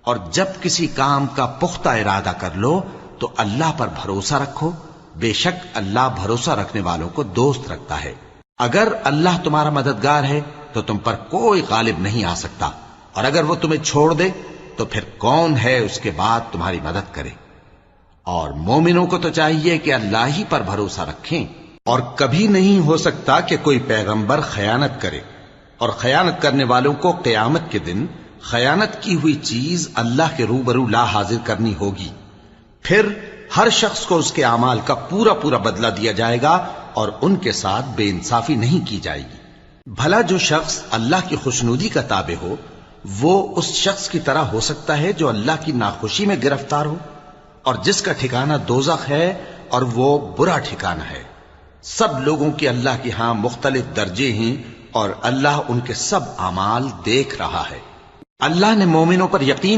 اور جب کسی کام کا پختہ ارادہ کر لو تو اللہ پر بھروسہ رکھو، بے شک اللہ بھروسہ رکھنے والوں کو دوست رکھتا ہے۔ اگر اللہ تمہارا مددگار ہے تو تم پر کوئی غالب نہیں آ سکتا، اور اگر وہ تمہیں چھوڑ دے تو پھر کون ہے اس کے بعد تمہاری مدد کرے۔ اور مومنوں کو تو چاہیے کہ اللہ ہی پر بھروسہ رکھیں، اور کبھی نہیں ہو سکتا کہ کوئی پیغمبر خیانت کرے، اور خیانت کرنے والوں کو قیامت کے دن خیانت کی ہوئی چیز اللہ کے روبرو لا حاضر کرنی ہوگی، پھر ہر شخص کو اس کے اعمال کا پورا پورا بدلہ دیا جائے گا، اور ان کے ساتھ بے انصافی نہیں کی جائے گی۔ بھلا جو شخص اللہ کی خوشنودی کا تابع ہو وہ اس شخص کی طرح ہو سکتا ہے جو اللہ کی ناخوشی میں گرفتار ہو، اور جس کا ٹھکانہ دوزخ ہے اور وہ برا ٹھکانہ ہے۔ سب لوگوں کے اللہ کے ہاں مختلف درجے ہیں، اور اللہ ان کے سب اعمال دیکھ رہا ہے۔ اللہ نے مومنوں پر یقین